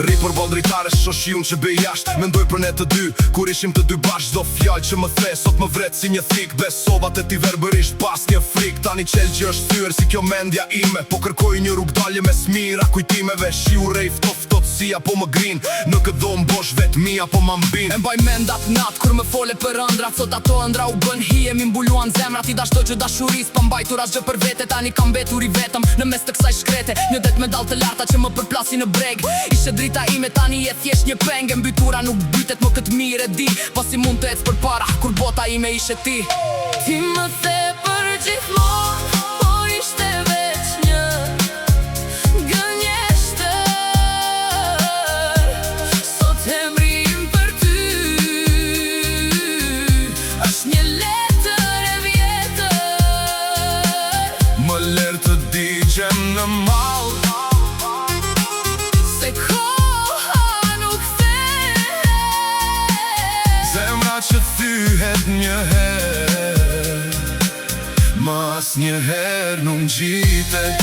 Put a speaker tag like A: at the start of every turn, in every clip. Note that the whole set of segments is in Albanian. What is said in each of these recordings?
A: Ri për ball dritare shoshiun që bëj jashtë. Mendoj për ne të dy, kur ishim të dy bashkë. Çdo fjalë që më the, sot më vret si një thik. Besova te ti verbërisht pas një frik. Tani qelgji është thyer si kjo mendja ime. Po kërkoj një rrugë dalje me smira kujtimeve. Shiu rej ftoftotësia po më grin. Në këtë dhomë bosh vet mia po ma mbin.
B: E mbaj mendat nat kur më fole për ëndrat. Sot ato ëndra u bën hije, mi mbuluan zemrat. I dashtoj që dashuris pa mbajtur asgjë për vete. Tani kam mbetur i vetëm në mes të kësaj shkrete. Një det me dall të larta që më përplasi në breg. Ishe drita ime, tani je thjesht një penge. Mbytura nuk bytet më këtë mirë e di. Po si mund të ecë për para kur bota ime ishe ti.
C: Ti më the për gjithmonë, po ishte veç një gënjeshtër. Sot emrim për ty është një letër e vjetër.
A: Më lërë të digjem në mall,
C: Se koha nuk the.
A: zemra që thyhet një herë, mas një herë nuk ngjitet.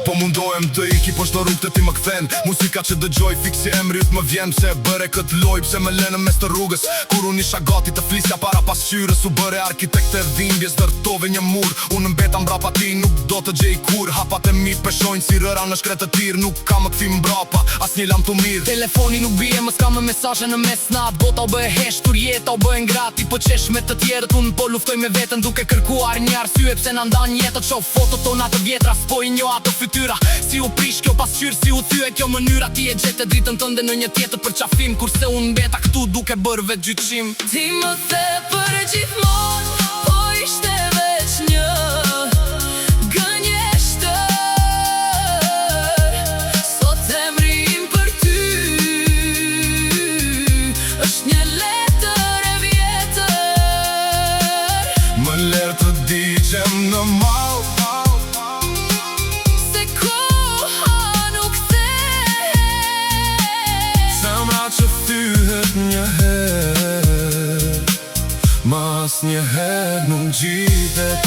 A: Po mundohem të iki, po shdo rrugë të ti më kthen. Muzika që dëgjoj fiksi emri të më vjen. Pse e bëre këtë loj, pse me lene mes të rrugës. Kur unë isha gati të flisja para pasqyrës. U bëre arkitekt e dhimbjes, dërtove një mur. Unë mbeta mbrapa ti, nuk do të gjej kur. Hapat e mi peshojnë si rëra në shkret të tir. Nuk ka më kthim mbrapa, as një lam të mirë.
B: Telefoni nuk bie, më s'ka më mesazhe në mesnat. Bota u bëhe heshtur, jeta u bëhe ngrati. Po qesh me të tjerët, unë po luftoj me veten. Duke kërkuar një arsye pse na ndan jetët. Shoh fotot tona të vjetra, s'po i njoh ato fytyra. Si u prish kjo pasqyrë, si u thye kjo mënyra. Ti e gjete dritën tënde në një tjetër për qafim. Kurse unë mbeta këtu duke bërë vetë gjyqim.
C: Ti më the për gjithmonë, po ishte veç një gënjeshtër. Sot emrim për ty është një letër e vjetër.
A: Më lërë të digjem në mall,
C: Se koha nuk the.
A: zemra që thyhet një herë, mas një herë nuk ngjitet.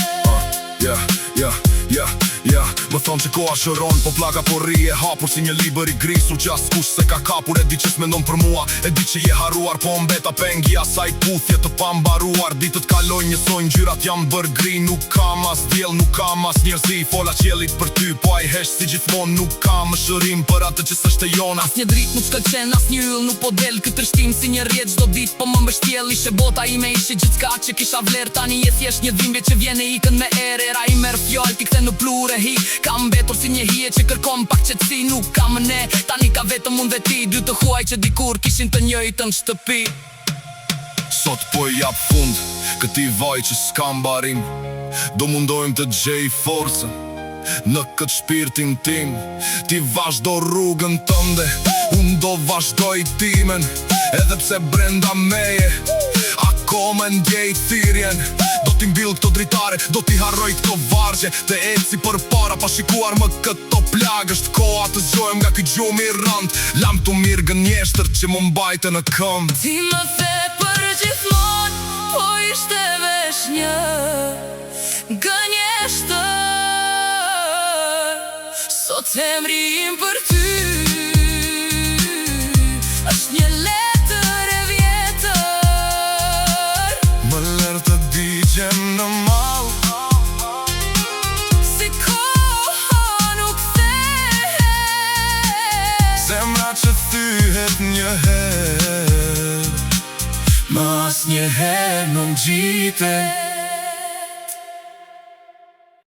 A: Më thonë që koha shëron, po plaka po rri e hapur si një libër i grisur. Gjas kush se ka kapur, e di që s'mendon për mua. E di që je haruar, po mbeta pengi asaj puthje të pambaruar. Ditët kaloj njësoj, ngjyrat jam bër gri. Nuk kam as diell, nuk kam as njerëzi. Fola qjellit për ty, po ai hesh si gjithmonë. Nuk kam më shërim për atë që s'është e jona.
B: As një dritë nuk shkëlqen, as një yll nuk po del. Këtë rështim si një rjet çdo ditë, po më mbështjell. Ishe bota ime, ishe gjithçka që kisha vler. Tani je thjesht një dhimbje që vjen e ikën me erë. Era i merr fjalë, ti kthe në plure hi. Kam mbetur si një hije që kërkon pak qetësi. Nuk kam ne, tani ka vetëm unë dhe ti. Dy të huaj që dikur kishin të njëjtën shtëpi.
A: Sot po jap fund këtij vaj që s'ka mbarim. Do mundohem të gjej forcën në këtë shpirtin tim. Ti vazhdo rrugën tënde, unë do vazhdoj timen. Edhe pse brenda meje akoma ndjej thirrjen. Do t'i mbyll këto dritare, do t'i harroj këto vargje. Të eci për para pa shikuar më këto plagë. Është koha të zgjohem nga ky gjumi i rënd. Lam të mirë gënjeshtër që më mbajte në këmbë.
C: Ti më the për gjithmonë, po ishte veç një gënjeshtër. Sot emrim për ty është një letër e vjetër.
A: Më lërë të digjem në mall,
C: Se koha nuk the.
A: zemra që thyhet një herë, mas një herë nuk ngjitet.